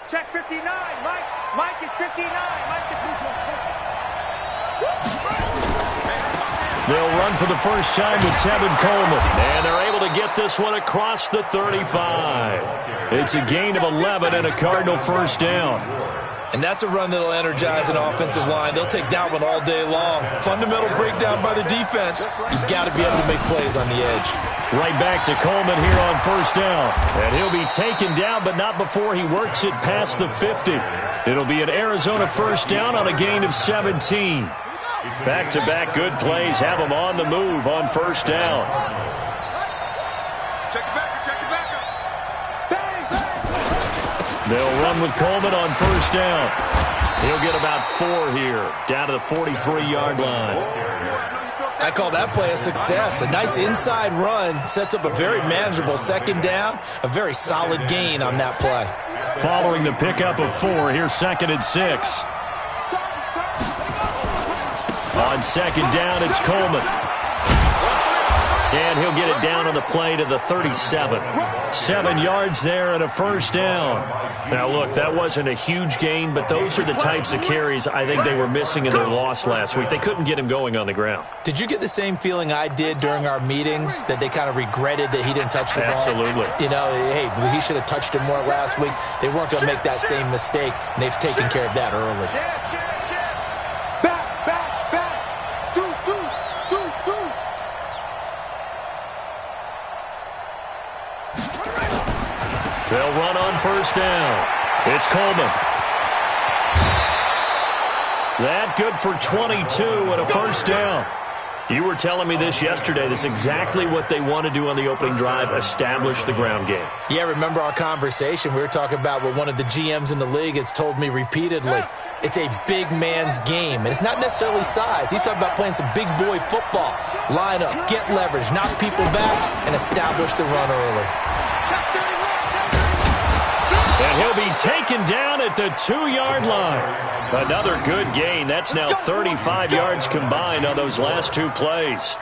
Check 59. Mike is 59. Mike is 59. They'll run for the first time with Tevin Coleman. And they're able to get this one across the 35. It's a gain of 11 and a Cardinal first down. And that's a run that'll energize an offensive line. They'll take that one all day long. Fundamental breakdown by the defense. You've got to be able to make plays on the edge. Right back to Coleman here on first down. And he'll be taken down, but not before he works it past the 50. It'll be an Arizona first down on a gain of 17. Back-to-back good plays have them on the move on first down. They'll run with Coleman on first down. He'll get about 4 here, down to the 43-yard line. I call that play a success. A nice inside run sets up a very manageable second down, a very solid gain on that play. Following the pickup of 4, here's 2nd and 6. On second down, it's Coleman. And he'll get it down on the play to the 37. 7 yards there and a first down. Now, look, that wasn't a huge gain, but those are the types of carries I think they were missing in their loss last week. They couldn't get him going on the ground. Did you get the same feeling I did during our meetings, that they kind of regretted that he didn't touch the ball? Absolutely. You know, hey, he should have touched it more last week. They weren't going to make that same mistake, and they've taken care of that early. They'll run on first down. It's Coleman. That good for 22 and a first down. You were telling me this yesterday. This is exactly what they want to do on the opening drive, establish the ground game. Yeah, remember our conversation? We were talking about what one of the GMs in the league has told me repeatedly. It's a big man's game, and it's not necessarily size. He's talking about playing some big boy football. Line up, get leverage, knock people back, and establish the run early. And he'll be taken down at the 2-yard line. Another good gain. That's now 35 yards combined on those last 2 plays.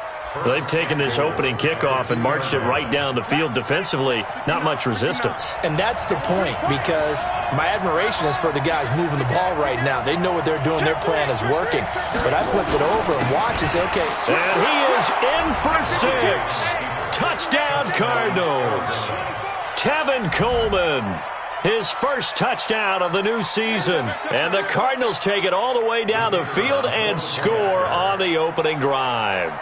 They've taken this opening kickoff and marched it right down the field defensively. Not much resistance. And that's the point, because my admiration is for the guys moving the ball right now. They know what they're doing. Their plan is working. But I flip it over and watch and say, okay. And he is in for 6. Touchdown, Cardinals. Tevin Coleman. His first touchdown of the new season. And the Cardinals take it all the way down the field and score on the opening drive.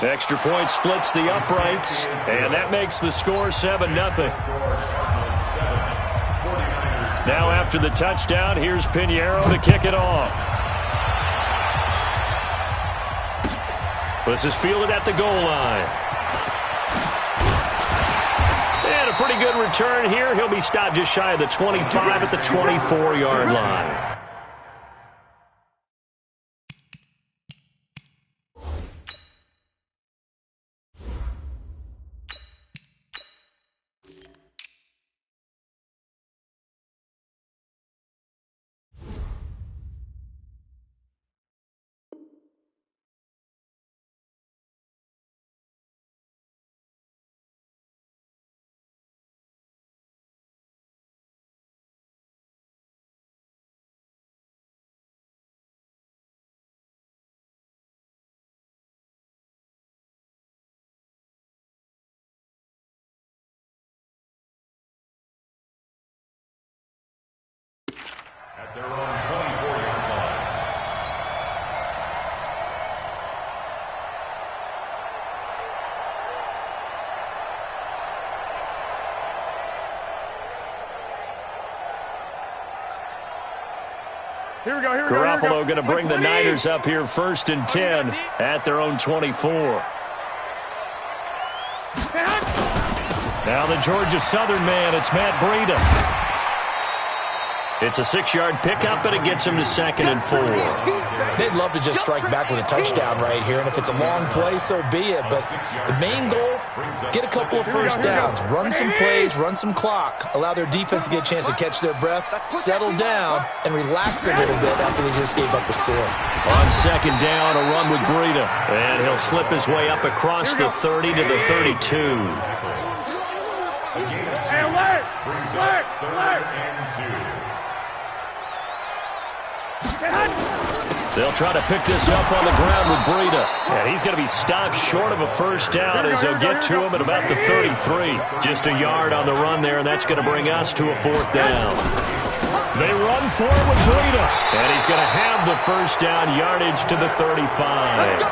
Extra point splits the uprights, and that makes the score 7-0. Now after the touchdown, here's Pinheiro to kick it off. This is fielded at the goal line. And a pretty good return here. He'll be stopped just shy of the 25 at the 24-yard line. At their own 24-yard line. Here we go. Garoppolo going to bring the Niners up here 1st and 10 at their own 24. Now the Georgia Southern man, it's Matt Breida. It's a 6-yard pickup, and it gets him to 2nd and 4. They'd love to just strike back with a touchdown right here, and if it's a long play, so be it. But the main goal, get a couple of first downs, run some plays, run some clock, allow their defense to get a chance to catch their breath, settle down, and relax a little bit after they just gave up the score. On 2nd down, a run with Breida, and he'll slip his way up across the 30 to the 32. Hey, alert! Brings Alert! up 3rd Alert! and 2. They'll try to pick this up on the ground with Breida. And he's going to be stopped short of a first down as they'll get to him at about the 33. Just a yard on the run there, and that's going to bring us to a 4th down. They run for it with Breida. And he's going to have the first down yardage to the 35.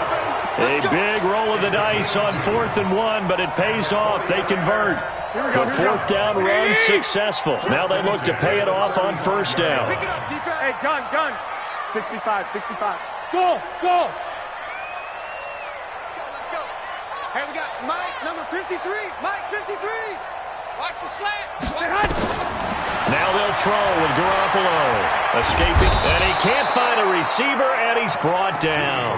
A big roll of the dice on 4th and 1, but it pays off. They convert. The 4th down run successful. Now they look to pay it off on first down. Hey, gun. 65. Go! Let's go. Hey, we got Mike, number 53. Mike, 53. Watch the slant. Now they'll throw with Garoppolo. Escaping, and he can't find a receiver, and he's brought down.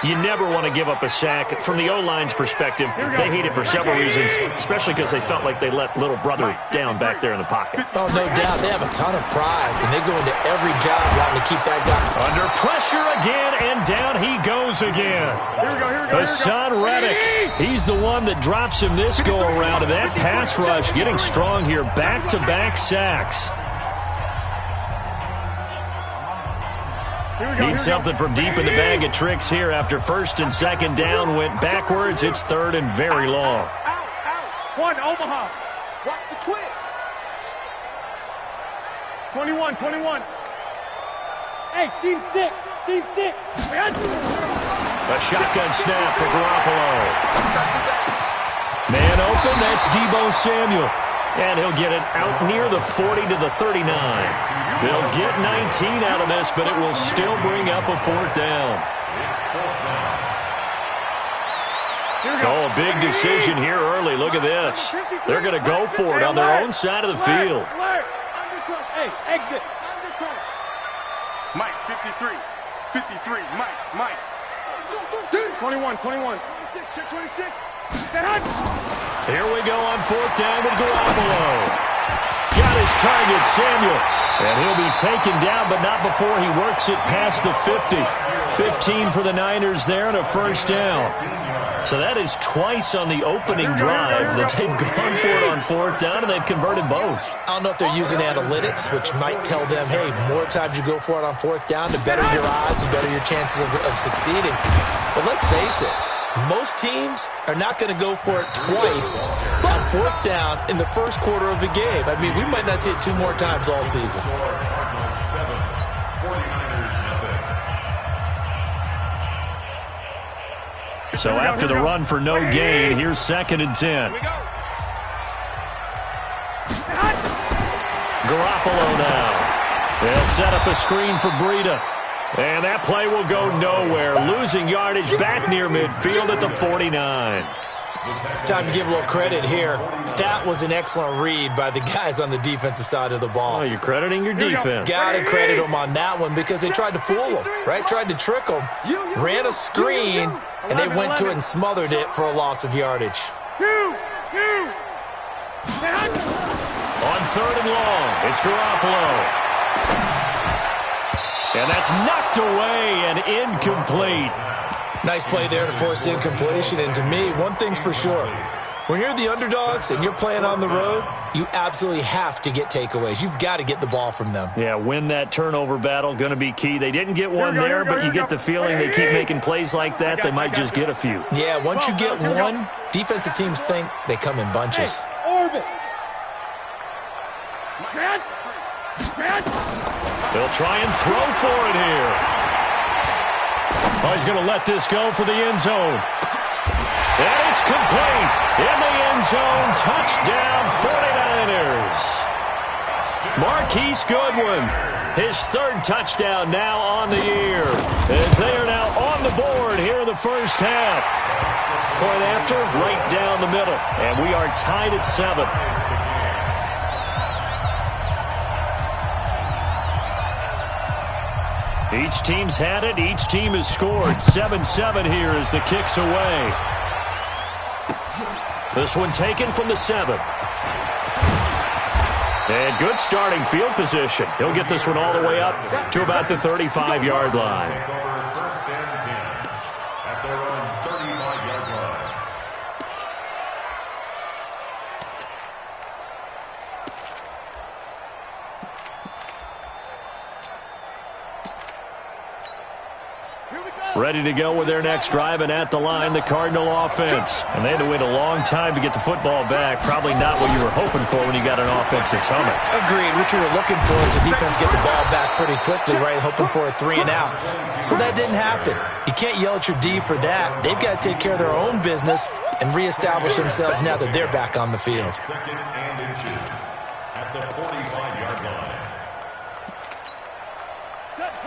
You never want to give up a sack. From the O-line's perspective, they hate it for several reasons, especially because they felt like they let little brother down back there in the pocket. Oh, no doubt. They have a ton of pride, and they go into every job wanting to keep that guy. Under pressure again, and down he goes again. Here we go. Hassan Reddick, he's the one that drops him this go-around, and that pass rush getting strong here. Back-to-back sacks. Need something from deep in the bag of tricks here after 1st and 2nd down went backwards. It's 3rd and very long. Out. 1, Omaha. Watch the twins. 21. Hey, seam 6. A shotgun snap for Garoppolo. Man open, that's Deebo Samuel. And he'll get it out near the 40 to the 39. They'll get 19 out of this, but it will still bring up a 4th down. Oh, a big decision here early. Look at this. They're going to go for it on their own side of the field. Hey, exit. Mike, 53. Mike. 21. 26. Here we go on 4th down with Garoppolo. Got his target, Samuel. And he'll be taken down, but not before he works it past the 50. 15 for the Niners there and a first down. So that is twice on the opening drive that they've gone for it on 4th down, and they've converted both. I don't know if they're using analytics, which might tell them, hey, more times you go for it on 4th down, the better your odds, the better your chances of succeeding. But let's face it. Most teams are not going to go for it twice on 4th down in the first quarter of the game. I mean, we might not see it 2 more times all season. So after the run for no gain, here's 2nd and 10. Garoppolo now. They'll set up a screen for Breida. And that play will go nowhere. Losing yardage back near midfield at the 49. Time to give a little credit here. That was an excellent read by the guys on the defensive side of the ball. Oh, you're crediting your defense. Got to credit them on that one because they tried to fool them, right? Tried to trick them. Ran a screen, and they went to it and smothered it for a loss of yardage. On 3rd and long, it's Garoppolo. And that's knocked away and incomplete. Nice play there to force incompletion. And to me, one thing's for sure. When you're the underdogs and you're playing on the road, you absolutely have to get takeaways. You've got to get the ball from them. Yeah, win that turnover battle, going to be key. They didn't get one there, but you get the feeling they keep making plays like that, they might just get a few. Yeah, once you get one, defensive teams think they come in bunches. Orbit. They'll try and throw for it here. Oh, he's going to let this go for the end zone. And it's complete. In the end zone, touchdown 49ers. Marquise Goodwin, his 3rd touchdown now on the year, as they are now on the board here in the first half. Point after, right down the middle, and we are tied at 7. Each team's had it. Each team has scored. 7-7 here as the kick's away. This one taken from the 7. And good starting field position. He'll get this one all the way up to about the 35-yard line. First and 10 at their own 35-yard Ready to go with their next drive, and at the line, the Cardinal offense. And they had to wait a long time to get the football back. Probably not what you were hoping for when you got an offense that's humming. Agreed. What you were looking for is the defense get the ball back pretty quickly, right? Hoping for a 3 and out. So that didn't happen. You can't yell at your D for that. They've got to take care of their own business and reestablish themselves now that they're back on the field. Second and inches at the 45-yard line.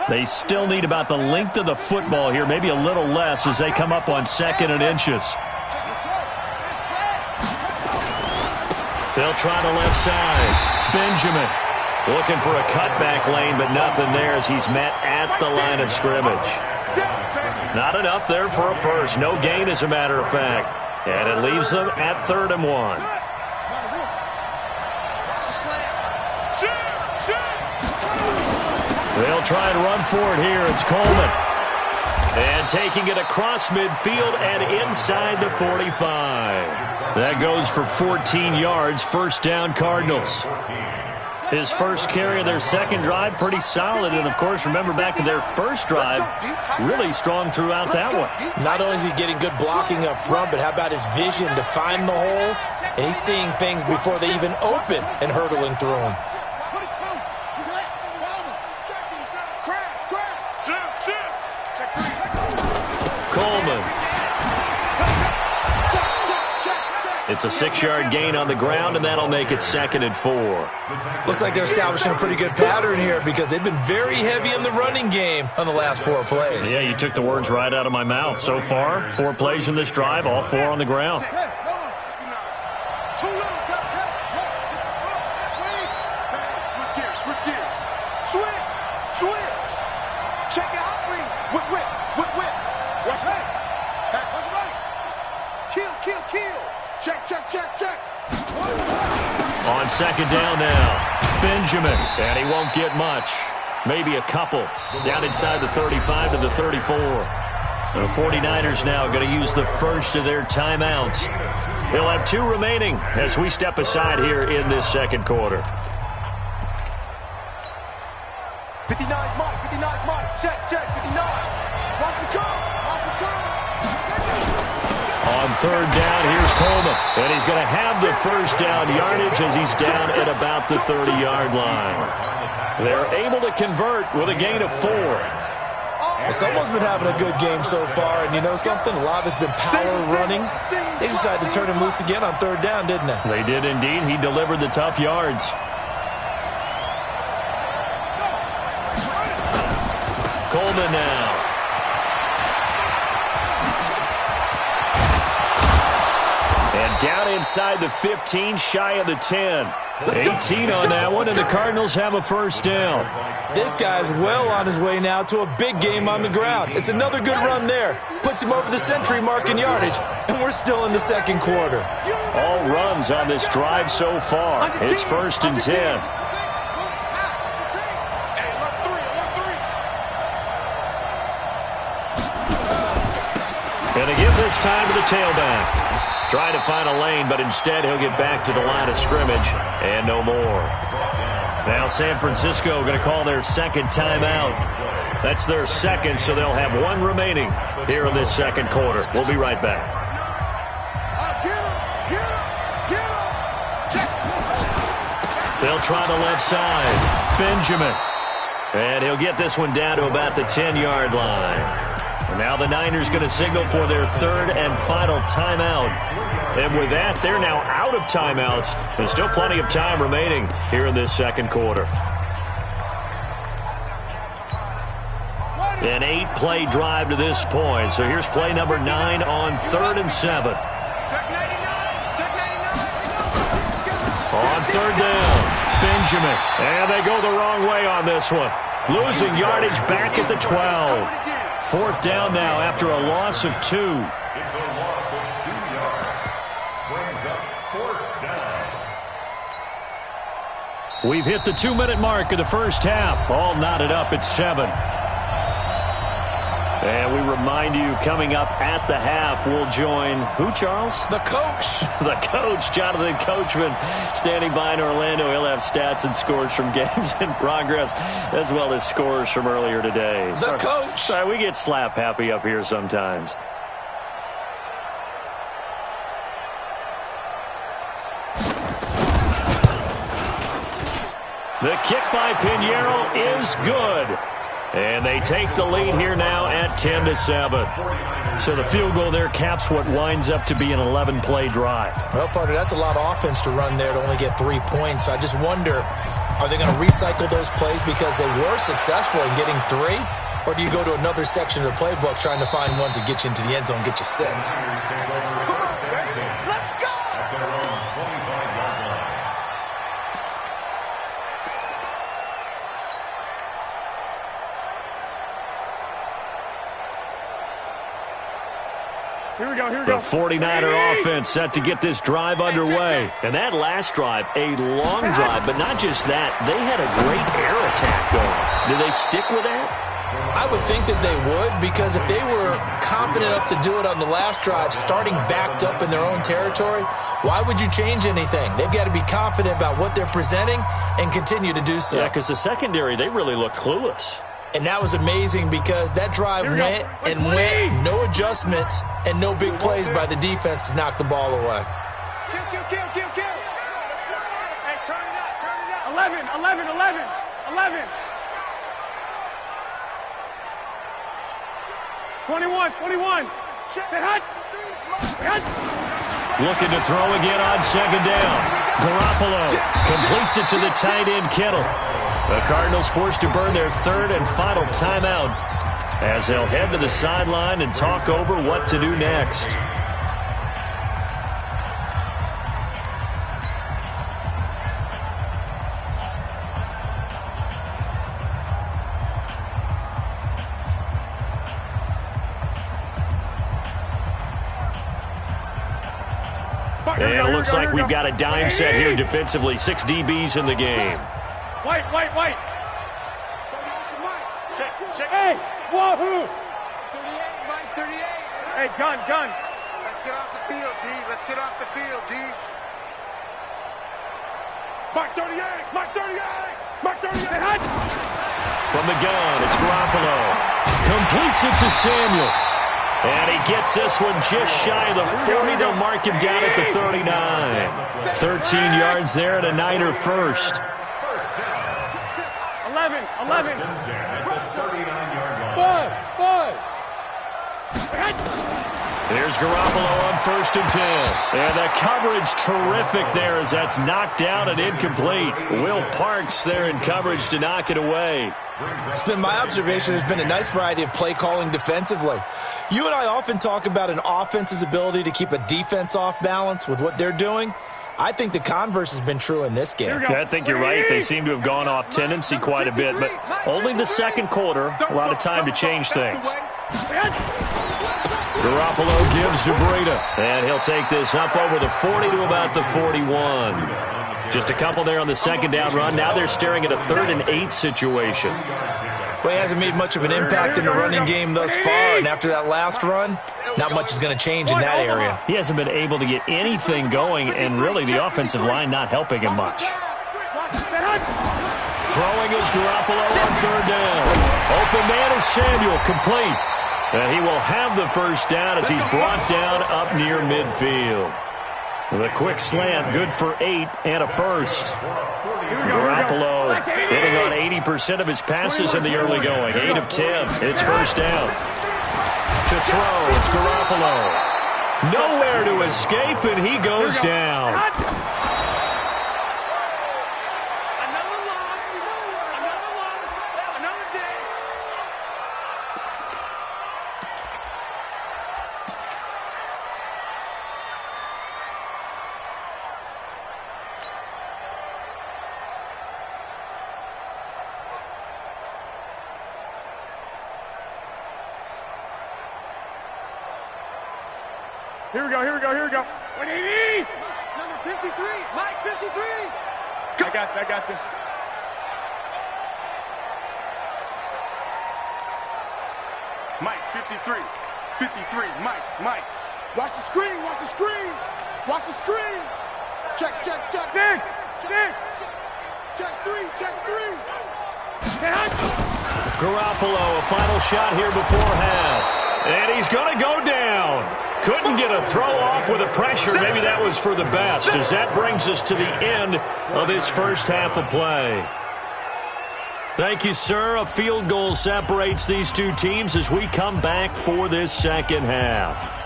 They still need about the length of the football here, maybe a little less as they come up on 2nd and inches. They'll try the left side. Benjamin looking for a cutback lane, but nothing there as he's met at the line of scrimmage. Not enough there for a first. No gain, as a matter of fact. And it leaves them at 3rd and 1. They'll try and run for it here. It's Coleman. And taking it across midfield and inside the 45. That goes for 14 yards. First down, Cardinals. His first carry of their second drive, pretty solid. And, of course, remember back to their first drive, really strong throughout that one. Not only is he getting good blocking up front, but how about his vision to find the holes? And he's seeing things before they even open and hurdling through them. Coleman. It's a 6-yard gain on the ground, and that'll make it 2nd and 4. Looks like they're establishing a pretty good pattern here because they've been very heavy in the running game on the last 4 plays. Yeah, you took the words right out of my mouth. So far, 4 plays in this drive, all 4 on the ground. On 2nd down now, Benjamin, and he won't get much. Maybe a couple. Down inside the 35 to the 34. The 49ers now going to use the first of their timeouts. They'll have 2 remaining as we step aside here in this second quarter. 59's Mike, 59's Mike, check, 59. Watch the curve, watch the curve. On 3rd down, here's Coleman. And he's going to have the first down yardage as he's down at about the 30-yard line. They're able to convert with a gain of 4. Well, someone's been having a good game so far, and you know something? A lot of it's been power running. They decided to turn him loose again on 3rd down, didn't they? They did indeed. He delivered the tough yards. Coleman now. And down inside the 15, shy of the 10. 18 on that one, and the Cardinals have a first down. This guy's well on his way now to a big game on the ground. It's another good run there. Puts him over the century mark in yardage, and we're still in the second quarter. All runs on this drive so far. It's 1st and 10. And they give this time to the tailback. Try to find a lane, but instead he'll get back to the line of scrimmage and no more. Now San Francisco going to call their second timeout. That's their second, so they'll have 1 remaining here in this second quarter. We'll be right back. They'll try the left side. Benjamin. And he'll get this one down to about the 10-yard line. And now the Niners going to signal for their 3rd and final timeout. And with that, they're now out of timeouts. There's still plenty of time remaining here in this second quarter. An 8-play drive to this point. So here's play number 9 on 3rd and 7. On 3rd down, Benjamin. And they go the wrong way on this one. Losing yardage back at the 12. 4th down now after a loss of 2. It's a loss of 2 yards. Brings up 4th down. We've hit the 2-minute mark of the first half. All knotted up at 7. And we remind you, coming up at the half, we'll join who, Charles? The coach. The coach, Jonathan Coachman, standing by in Orlando. He'll have stats and scores from games in progress, as well as scores from earlier today. The coach. Sorry, we get slap happy up here sometimes. The kick by Pinheiro is good. And they take the lead here now at 10-7. So the field goal there caps what winds up to be an 11-play drive. Well, partner, that's a lot of offense to run there to only get 3 points. So I just wonder, are they going to recycle those plays because they were successful in getting 3? Or do you go to another section of the playbook trying to find ones that get you into the end zone, get you 6? Here we go. The 49er offense set to get this drive underway. And that last drive, a long drive, but not just that. They had a great air attack going. Do they stick with that? I would think that they would, because if they were confident enough to do it on the last drive, starting backed up in their own territory, why would you change anything? They've got to be confident about what they're presenting and continue to do so. Yeah, because the secondary, they really look clueless. And that was amazing because that drive went, no adjustments, and no big plays by the defense to knock the ball away. Kill. Hey, turn it up. 11. 21. Say hut. Looking to throw again on second down. Garoppolo completes it to the tight end, Kittle. The Cardinals forced to burn their third and final timeout as they'll head to the sideline and talk over what to do next. And it looks like we've got a dime set here defensively. 6 DBs in the game. White. Check. Hey, wahoo! 38, Mike, 38. Hey, gun. Let's get off the field, D. Mark 38. Say hut. From the gun, it's Garoppolo. Completes it to Samuel. And he gets this one just shy of the 40. They'll mark him down at the 39. 13 yards there and a Niner first. 11. 5. There's Garoppolo on 1st and 10. And the coverage terrific there as that's knocked down and incomplete. Will Parks there in coverage to knock it away. It's been my observation there's been a nice variety of play calling defensively. You and I often talk about an offense's ability to keep a defense off balance with what they're doing. I think the converse has bent true in this game. I think you're right. They seem to have gone off tendency quite a bit, but only the second quarter, a lot of time to change things. Garoppolo gives to Breida, and he'll take this up over the 40 to about the 41. Just a couple there on the second down run. Now they're staring at a 3rd and 8 situation. Well, he hasn't made much of an impact in the running game thus far, and after that last run, not much is going to change in that area. He hasn't been able to get anything going, and really the offensive line not helping him much. Throwing is Garoppolo on 3rd down. Open man is Samuel, complete. And he will have the first down as he's brought down up near midfield. The quick slant, good for 8 and a first. Garoppolo hitting on 80% of his passes in the early going. 8 of 10. It's first down. To throw, it's Garoppolo. Nowhere to escape, and he goes down. Here we go. 180! Number 53, Mike 53. I got you. Mike, 53. 53. Mike. Watch the screen. Watch the screen. Watch the screen. Check. Check three. Garoppolo, a final shot here before half. And he's going to go down. Couldn't get a throw off with the pressure. Maybe that was for the best, as that brings us to the end of this first half of play. Thank you, sir. A field goal separates these two teams as we come back for this second half.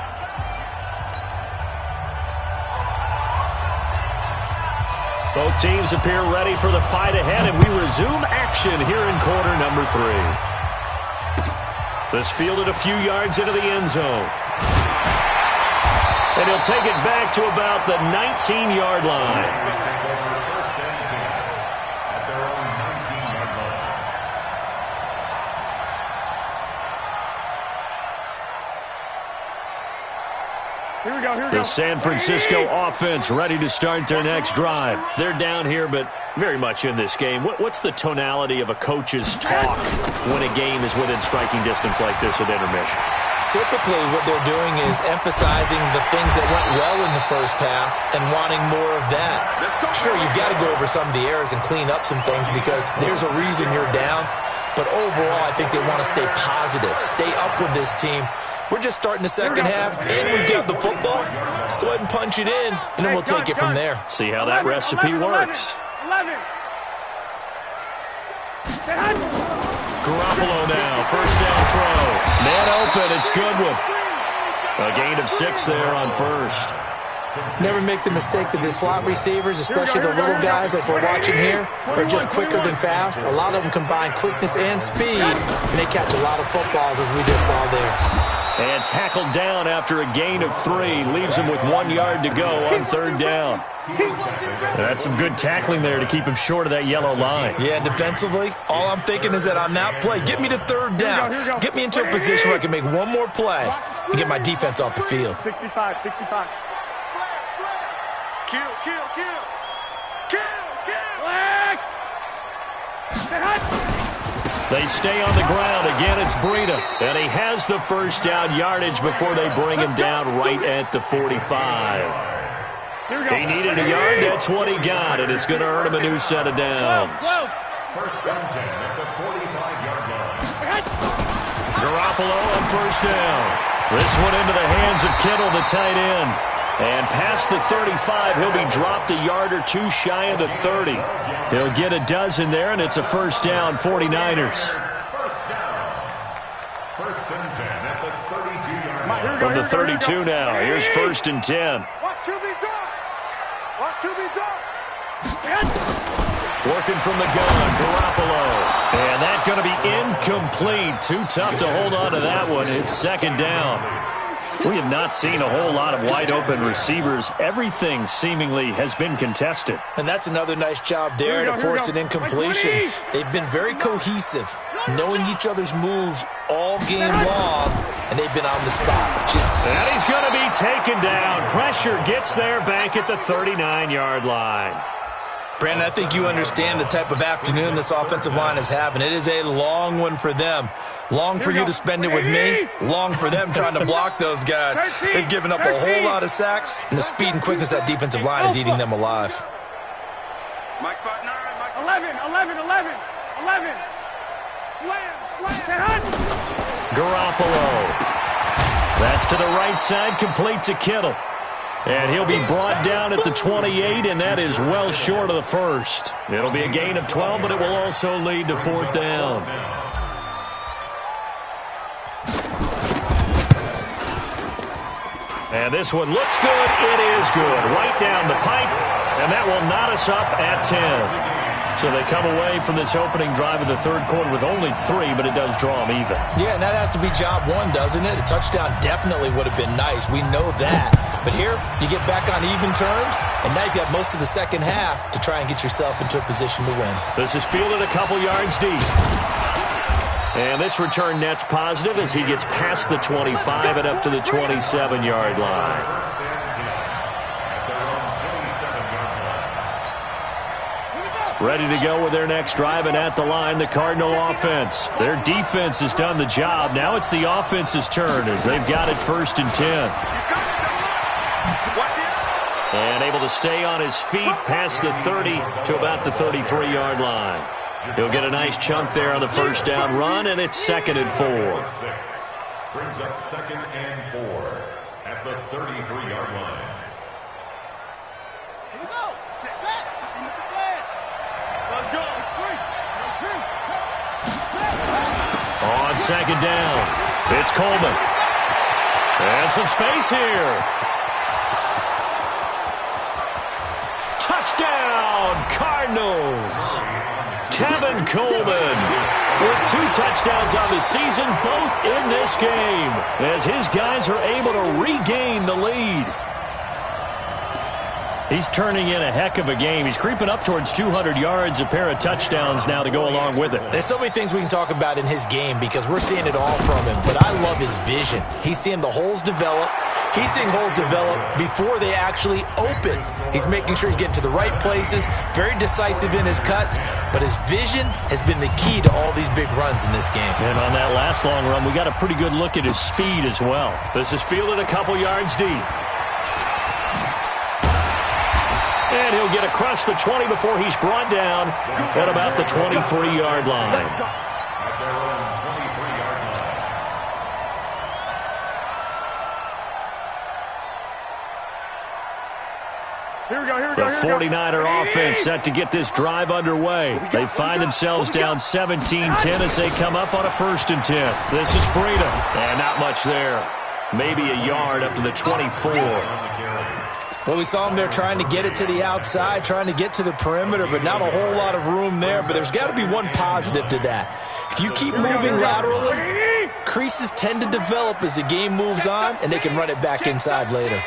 Both teams appear ready for the fight ahead, and we resume action here in quarter number 3. This fielded a few yards into the end zone. And he'll take it back to about the 19-yard line. Here we go. The San Francisco offense ready to start their next drive. They're down here, but very much in this game. What's the tonality of a coach's talk when a game is within striking distance like this at intermission? Typically, what they're doing is emphasizing the things that went well in the first half and wanting more of that. Sure, you've got to go over some of the errors and clean up some things because there's a reason you're down. But overall, I think they want to stay positive, stay up with this team. We're just starting the second half, and we've got the football. Let's go ahead and punch it in, and then we'll take it from there. See how that recipe works. 11. Garoppolo now, first down throw. Man open, it's Goodwin. A gain of 6 there on first. Never make the mistake that the slot receivers, especially the little guys like we're watching here, are just quicker than fast. A lot of them combine quickness and speed, and they catch a lot of footballs, as we just saw there. And tackled down after a gain of 3. Leaves him with 1 yard to go on third down. That's some good tackling there to keep him short of that yellow line. Yeah, defensively, all I'm thinking is that on that play, get me to third down. Get me into a position where I can make one more play and get my defense off the field. 65. Kill. They stay on the ground. Again, it's Breida. And he has the first down yardage before they bring him down right at the 45. He needed a yard. That's what he got, and it's going to earn him a new set of downs. First down 10 at the 45-yard line. Garoppolo on first down. This one into the hands of Kittle, the tight end. And past the 35, he'll be dropped a yard or two shy of the 30. He'll get a dozen there, and it's a first down, 49ers. First and 10 at the 32-yard line. From the 32 now, here's first and 10. Watch QB drop. Working from the gun, Garoppolo. And that's going to be incomplete. Too tough to hold on to that one. It's second down. We have not seen a whole lot of wide-open receivers. Everything seemingly has been contested. And that's another nice job there to force an incompletion. They've been very cohesive, knowing each other's moves all game long, and they've been on the spot. And he's going to be taken down. Pressure gets there back at the 39-yard line. Brandon, I think you understand the type of afternoon this offensive line is having. It is a long one for them. Long for you to spend it with me. Long for them trying to block those guys. They've given up a whole lot of sacks, and the speed and quickness of that defensive line is eating them alive. Mike 5'9", Mike 11. Slam. Garoppolo. That's to the right side, complete to Kittle. And he'll be brought down at the 28, and that is well short of the first. It'll be a gain of 12, but it will also lead to fourth down. And this one looks good. It is good. Right down the pipe, and that will knot us up at 10. So they come away from this opening drive of the third quarter with only 3, but it does draw them even. Yeah, and that has to be job one, doesn't it? A touchdown definitely would have been nice. We know that. But here, you get back on even terms, and now you've got most of the second half to try and get yourself into a position to win. This is fielded a couple yards deep. And this return net's positive as he gets past the 25 and up to the 27-yard line. First and 10 at their own 27-yard line. ready to go with their next drive, and at the line, the Cardinal offense. Their defense has done the job. Now it's the offense's turn as they've got it 1st and 10. And able to stay on his feet past the 30 to about the 33-yard line. He'll get a nice chunk there on the first down run, and it's 2nd and 4. Brings up 2nd and 4 at the 33-yard line. Here we go. Set. Look at the flag. Let's go. On 2nd down, it's Coleman. And some space here. Touchdown, Cardinals. Tevin Coleman with 2 touchdowns on the season, both in this game, as his guys are able to regain the lead. He's turning in a heck of a game. He's creeping up towards 200 yards, a pair of touchdowns now to go along with it. There's so many things we can talk about in his game because we're seeing it all from him, but I love his vision. He's seeing the holes develop. He's seeing holes develop before they actually open. He's making sure he's getting to the right places, very decisive in his cuts, but his vision has been the key to all these big runs in this game. And on that last long run, we got a pretty good look at his speed as well. This is fielded a couple yards deep. And he'll get across the 20 before he's brought down at about the 23-yard line. At their own 23-yard line. Here we go. The 49er offense set to get this drive underway. They find themselves down 17-10 as they come up on a 1st and 10. This is Breida. And not much there. Maybe a yard up to the 24. Well, we saw him there trying to get it to the outside, trying to get to the perimeter, but not a whole lot of room there. But there's got to be one positive to that. If you keep moving laterally, creases tend to develop as the game moves on, and they can run it back inside later.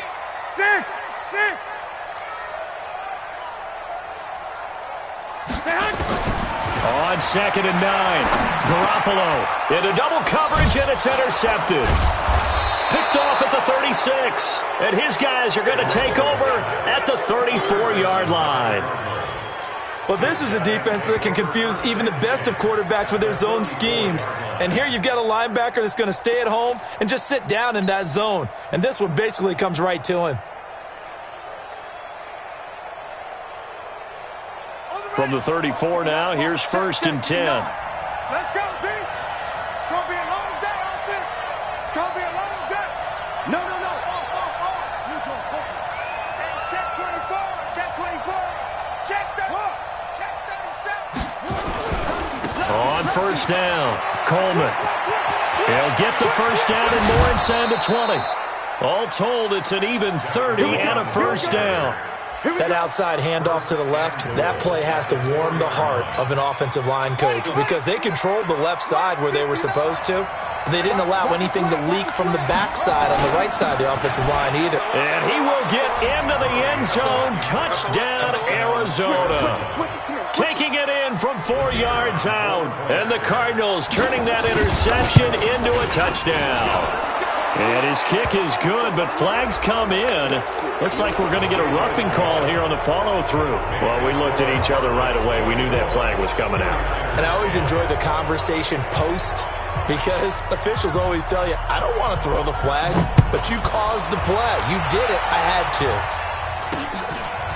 On 2nd and 9, Garoppolo into double coverage, and it's intercepted. Picked off at the 36, and his guys are going to take over at the 34-yard line. Well, this is a defense that can confuse even the best of quarterbacks with their zone schemes. And here you've got a linebacker that's going to stay at home and just sit down in that zone. And this one basically comes right to him. From the 34 now, here's 1st and 10. Let's go, D. It's going to be a long day on this. It's going to be a long day. No. Neutral. Hey, check 24. Check 24. Check 31. Check 37. On 1st down, Coleman. He'll get the 1st down and more inside the 20. All told, it's an even 30 and a 1st down. That outside handoff to the left, that play has to warm the heart of an offensive line coach because they controlled the left side where they were supposed to, but they didn't allow anything to leak from the backside on the right side of the offensive line either. And he will get into the end zone. Touchdown, Arizona. Taking it in from 4 yards out. And the Cardinals turning that interception into a touchdown. And his kick is good, but flags come in. Looks like we're going to get a roughing call here on the follow-through. Well, we looked at each other right away. We knew that flag was coming out. And I always enjoy the conversation post because officials always tell you, I don't want to throw the flag, but you caused the play. You did it. I had to.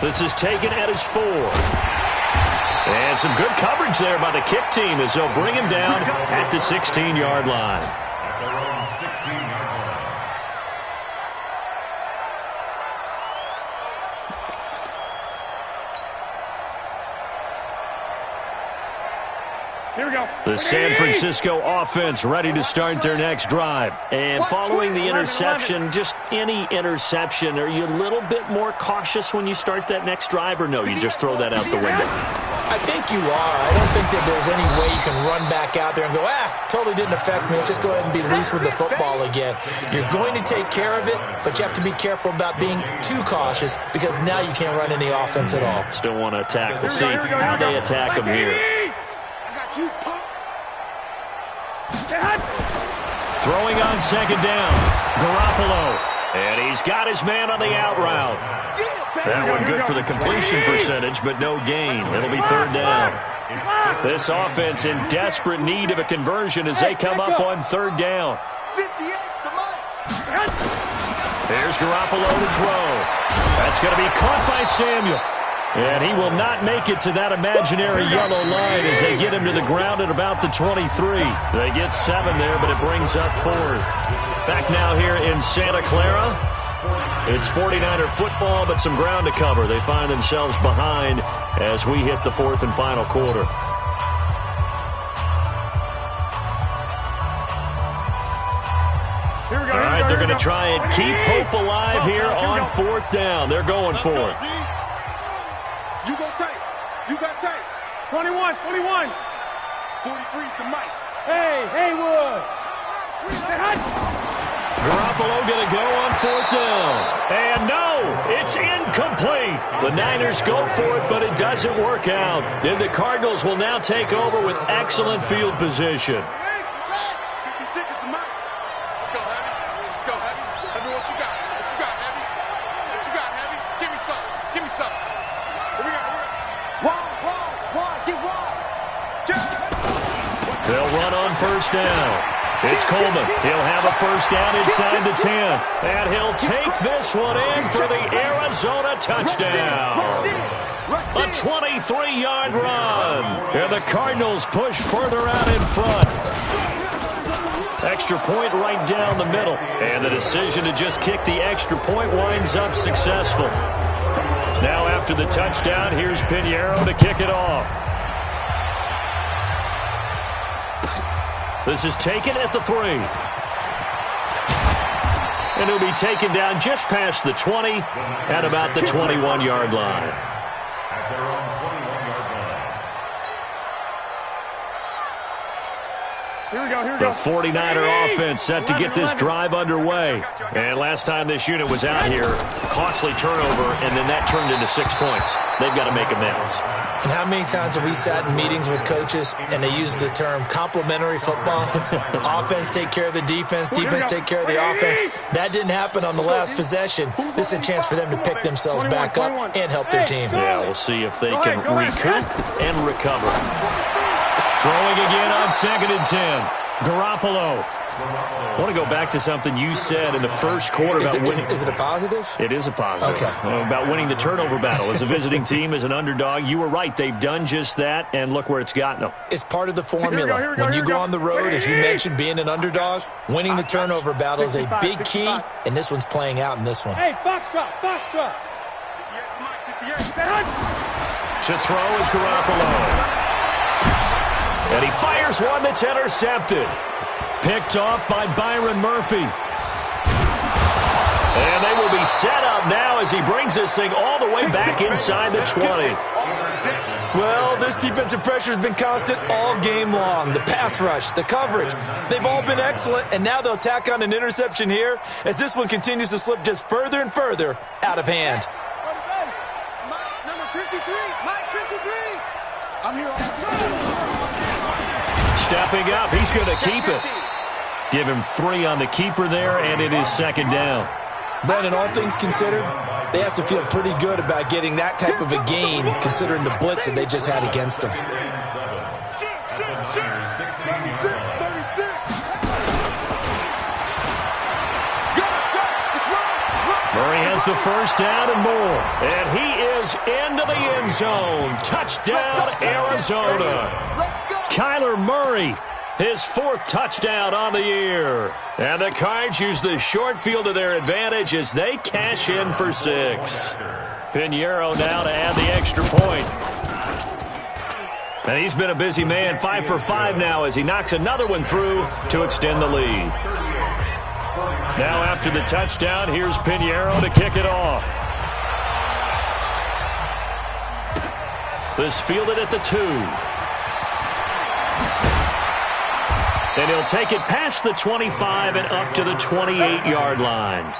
This is taken at his 4. And some good coverage there by the kick team as they'll bring him down at the 16-yard line. At their own 16-yard line. Here we go. The San Francisco offense ready to start their next drive. And following the interception, just any interception, are you a little bit more cautious when you start that next drive, or no, you just throw that out the window? I think you are. I don't think that there's any way you can run back out there and go, totally didn't affect me. Let's just go ahead and be loose with the football again. You're going to take care of it, but you have to be careful about being too cautious because now you can't run any offense at all. Still want to attack. We'll see how they attack them here. Throwing on 2nd down, Garoppolo. And he's got his man on the out route. That one good for the completion percentage, but no gain. It'll be third down. This offense in desperate need of a conversion as they come up on third down. Here's Garoppolo to throw. That's going to be caught by Samuel. And he will not make it to that imaginary yellow line as they get him to the ground at about the 23. They get 7 there, but it brings up fourth. Back now here in Santa Clara. It's 49er football, but some ground to cover. They find themselves behind as we hit the fourth and final quarter. All right, they're going to try and keep hope alive here on fourth down. They're going for it. You go tight. You got tight. 21. 43's the mic. Hey, Haywood. Garoppolo going to go on fourth down. And no, it's incomplete. The Niners go for it, but it doesn't work out. And the Cardinals will now take over with excellent field position. 56 is the mic. Let's go, Heavy. Let's go, Heavy. Let me what you got. What you got, Heavy? What you got, Heavy? Give me some. Give me some. Here we go. Wide. Get wide. They'll run on first down. It's Coleman. He'll have a first down inside the 10. And he'll take this one in for the Arizona touchdown. A 23-yard run. And the Cardinals push further out in front. Extra point right down the middle. And the decision to just kick the extra point winds up successful. Now after the touchdown, here's Pinheiro to kick it off. This is taken at the 3. And he'll be taken down just past the 20 at about the 21-yard line. At their own 21-yard line. Here we go. The 49er offense set to get this drive underway. And last time this unit was out here, costly turnover, and then that turned into 6 points. They've got to make amends. And how many times have we sat in meetings with coaches and they use the term complementary football? Offense take care of the defense, defense take care of the offense. That didn't happen on the last possession. This is a chance for them to pick themselves back up and help their team. Yeah, we'll see if they can recoup and recover. Throwing again on 2nd and 10. Garoppolo. I want to go back to something you said in the first quarter about winning. Is it a positive? It is a positive. Okay. About winning the turnover battle. As a visiting team, as an underdog, you were right. They've done just that, and look where it's gotten them. It's part of the formula. When you go on the road, as you mentioned, being an underdog, winning the turnover battle is a big key, and this one's playing out in this one. Hey, Foxtrot. To throw is Garoppolo. And he fires one that's intercepted. Picked off by Byron Murphy. And they will be set up now as he brings this thing all the way back inside the 20. Well, this defensive pressure has been constant all game long. The pass rush, the coverage, they've all been excellent, and now they'll tack on an interception here as this one continues to slip just further and further out of hand. Number 53, Mike 53. I'm here. Stepping up, he's going to keep it. Give him 3 on the keeper there, and it is 2nd down. Brandon, all things considered, they have to feel pretty good about getting that type of a gain, considering the blitz that they just had against them. Murray has the first down and more. And he is into the end zone. Touchdown, Arizona. Kyler Murray, his 4th touchdown on the year. And the Cards use the short field to their advantage as they cash in for 6. Pinheiro now to add the extra point. And he's been a busy man, 5 for 5 now as he knocks another one through to extend the lead. Now after the touchdown, here's Pinheiro to kick it off. This fielded at the 2. And he'll take it past the 25 and up to the 28-yard line.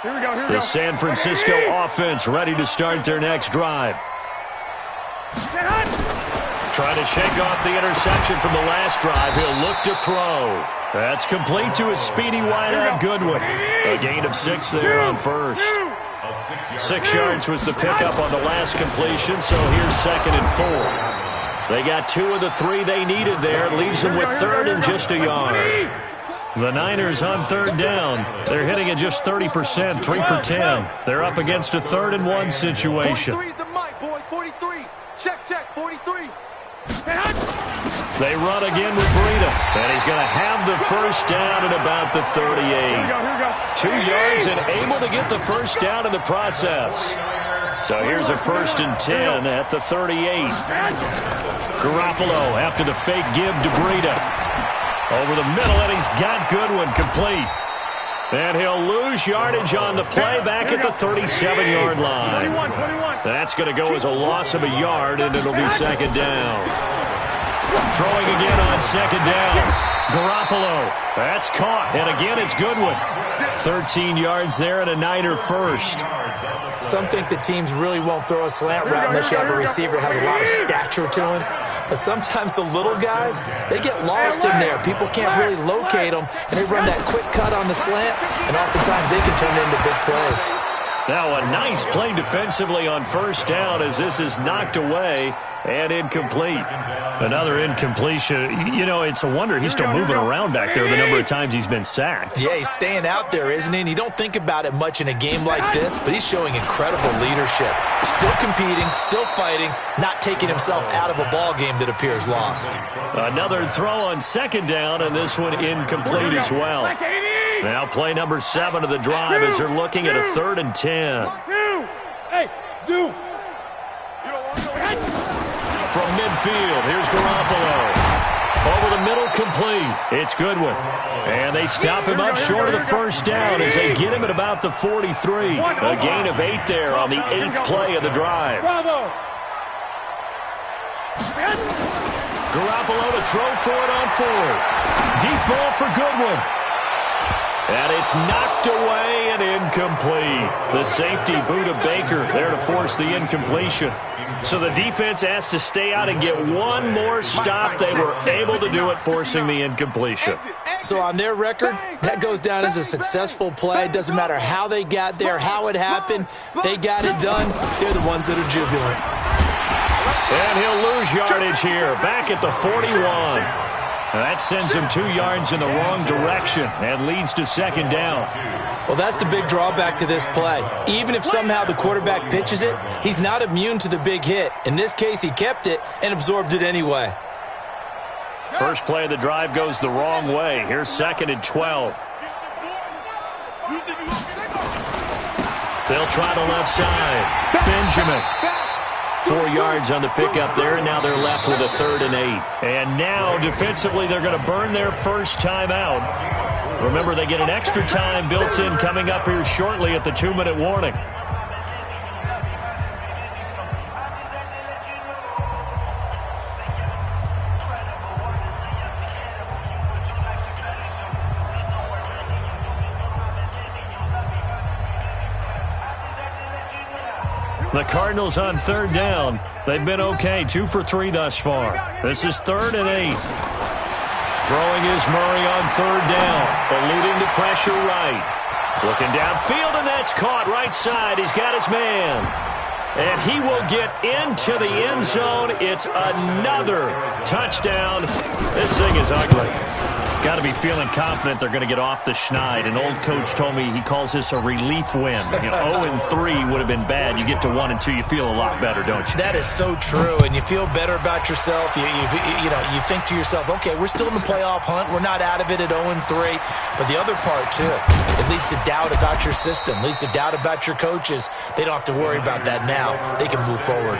Here we go. The San Francisco offense ready to start their next drive. Trying to shake off the interception from the last drive. He'll look to throw. That's complete to his speedy wideout Goodwin. A gain of 6 there on first. 6 yards was the pickup on the last completion, so here's 2nd and 4. They got 2 of the 3 they needed there. Leaves them with 3rd and just a yard. The Niners on 3rd down. They're hitting at just 30%, 3 for 10. They're up against a 3rd and 1 situation. 43 the mic, boy. 43. Check, 43. They run again with Breida, and he's going to have the first down at about the 38. Here we go. 2 yards and able to get the first down in the process. So here's a 1st and 10 at the 38. Garoppolo after the fake give to Breida. Over the middle, and he's got Goodwin complete. And he'll lose yardage on the play back at the 37-yard line. 21. That's going to go as a loss of a yard, and it'll be 2nd down. Throwing again on 2nd down. Garoppolo. That's caught, and again it's Goodwin. 13 yards there and a Niner first. Some think the teams really won't throw a slant route unless you have a receiver that has a lot of stature to him. But sometimes the little guys, they get lost in there. People can't really locate them, and they run that quick cut on the slant, and oftentimes they can turn it into big plays. Now a nice play defensively on 1st down as this is knocked away and incomplete. Another incompletion. You know, it's a wonder he's still moving around back there the number of times he's been sacked. Yeah, he's staying out there, isn't he? And you don't think about it much in a game like this, but he's showing incredible leadership. Still competing, still fighting, not taking himself out of a ball game that appears lost. Another throw on 2nd down, and this one incomplete as well. Now play number 7 of the drive as they're looking at a 3rd and 10. Zoo. From midfield, here's Garoppolo. Over the middle, complete. It's Goodwin. And they stop him up short of the first down as they get him at about the 43. A gain of 8 there on the 8th play of the drive. Garoppolo to throw for it on 4th. Deep ball for Goodwin. And it's knocked away and incomplete. The safety, Buda Baker, there to force the incompletion. So the defense has to stay out and get one more stop. They were able to do it, forcing the incompletion. So on their record, that goes down as a successful play. It doesn't matter how they got there, how it happened. They got it done. They're the ones that are jubilant. And he'll lose yardage here, back at the 41. That sends him 2 yards in the wrong direction and leads to 2nd down. Well, that's the big drawback to this play. Even if somehow the quarterback pitches it, he's not immune to the big hit. In this case, he kept it and absorbed it anyway. First play of the drive goes the wrong way. Here's 2nd and 12. They'll try the left side. Benjamin. 4 yards on the pickup there, and now they're left with a 3rd and 8. And now, defensively, they're going to burn their first time out. Remember, they get an extra time built in coming up here shortly at the 2-minute warning. The Cardinals on 3rd down. They've been okay, 2 for 3 thus far. This is 3rd and 8. Throwing is Murray on 3rd down, eluding the pressure right. Looking downfield, and that's caught right side. He's got his man. And he will get into the end zone. It's another touchdown. This thing is ugly. Got to be feeling confident they're going to get off the schneid. An old coach told me he calls this a relief win. 0-3 would have been bad. You get to 1 and 2, you feel a lot better, don't you? That is so true, and you feel better about yourself. You think to yourself, okay, we're still in the playoff hunt. We're not out of it at 0-3. But the other part, too, it leads to doubt about your system, leads to doubt about your coaches. They don't have to worry about that now. They can move forward.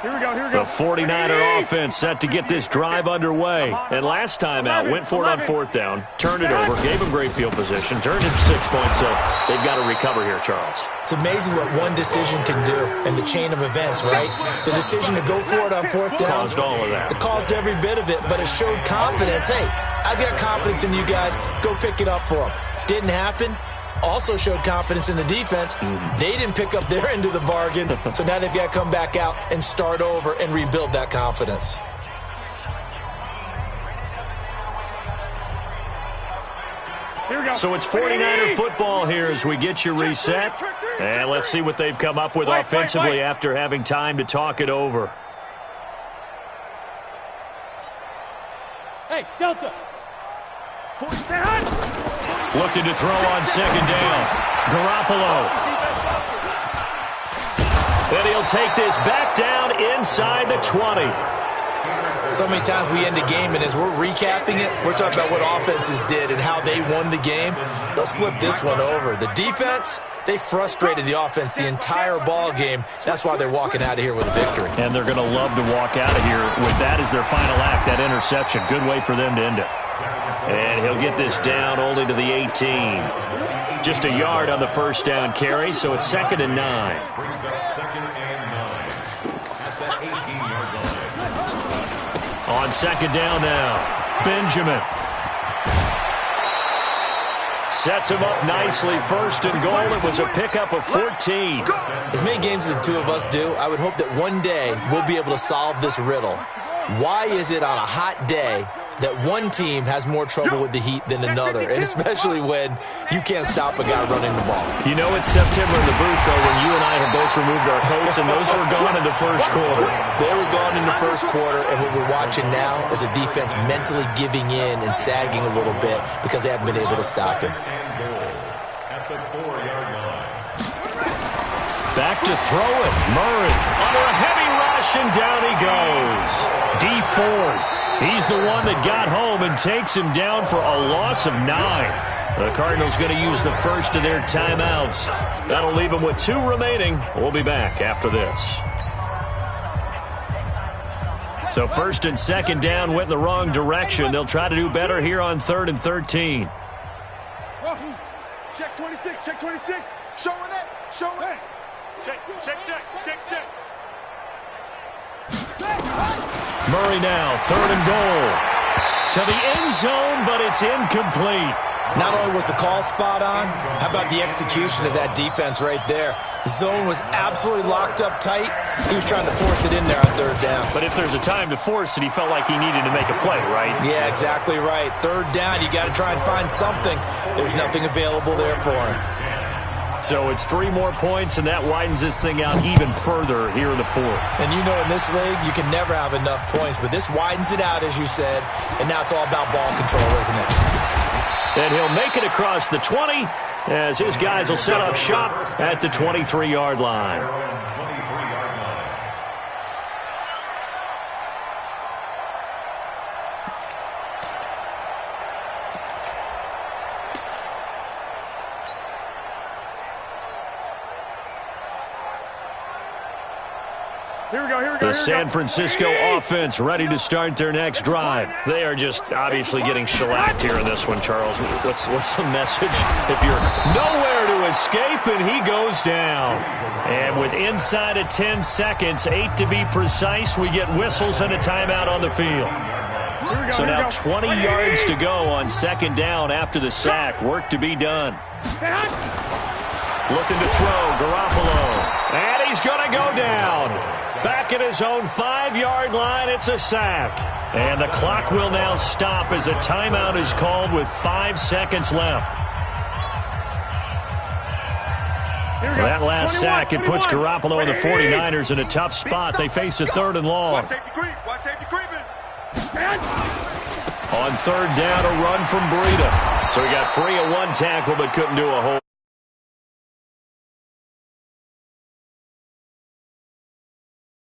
Here Here we go, here we go. The 49er offense set to get this drive underway. And last time out, went for it on fourth down, turned it over, gave them great field position, turned it 6 points, so they've got to recover here, Charles. It's amazing what one decision can do in the chain of events, right? The decision to go for it on fourth down. Caused all of that. It caused every bit of it, but it showed confidence. Hey, I've got confidence in you guys. Go pick it up for them. Didn't happen. Also showed confidence in the defense. They didn't pick up their end of the bargain, so now they've got to come back out and start over and rebuild that confidence. Here we go. So it's 49er football here as we get you reset. And let's see what they've come up with offensively after having time to talk it over. Hey, Delta. Looking to throw on second down. Garoppolo. And he'll take this back down inside the 20. So many times we end a game, and as we're recapping it, we're talking about what offenses did and how they won the game. Let's flip this one over. The defense, they frustrated the offense the entire ball game. That's why they're walking out of here with a victory. And they're going to love to walk out of here with that as their final act, that interception. Good way for them to end it. And he'll get this down only to the 18. Just a yard on the first down carry, so it's 2nd and 9. Brings up 2nd and 9 at the 18-yard line. On second down now, Benjamin. Sets him up nicely. 1st and goal. It was a pickup of 14. As many games as the two of us do, I would hope that one day we'll be able to solve this riddle. Why is it on a hot day that one team has more trouble with the heat than another, and especially when you can't stop a guy running the ball? You know it's September in the booth, though, when you and I have both removed our coats, and those were gone in the first quarter. They were gone in the first quarter, and what we're watching now is a defense mentally giving in and sagging a little bit because they haven't been able to stop him. At the 4-yard line. Back to throw it. Murray under a heavy rush, and down he goes. D Ford. He's the one that got home and takes him down for a loss of 9. The Cardinals going to use the first of their timeouts. That'll leave them with 2 remaining. We'll be back after this. So 1st and 2nd down went in the wrong direction. They'll try to do better here on 3rd and 13. Check 26, check 26. Showing it, showing it. Check. Murray now, 3rd and goal. To the end zone, but it's incomplete. Not only was the call spot on, how about the execution of that defense right there? The zone was absolutely locked up tight. He was trying to force it in there on 3rd down. But if there's a time to force it, he felt like he needed to make a play, right? Yeah, exactly right. 3rd down, you got to try and find something. There's nothing available there for him. So it's 3 more points, and that widens this thing out even further here in the 4th. And you know in this league, you can never have enough points, but this widens it out, as you said, and now it's all about ball control, isn't it? And he'll make it across the 20 as his guys will set up shop at the 23-yard line. Here we go. The San Francisco offense ready to start their next drive. They are just obviously getting shellacked here in this one, Charles. What's the message? If you're nowhere to escape, and he goes down. And with inside of 10 seconds, 8 to be precise, we get whistles and a timeout on the field. So now 20 yards to go on 2nd down after the sack. Work to be done. Looking to throw, Garoppolo. And he's going to go down. Back at his own 5-yard line, it's a sack. And the clock will now stop as a timeout is called with 5 seconds left. That last sack, it puts Garoppolo and the 49ers in a tough spot. They face a 3rd and long. Watch safety creep. Watch safety creeping. On 3rd down, a run from Breida. So he got free of 1 tackle but couldn't do a whole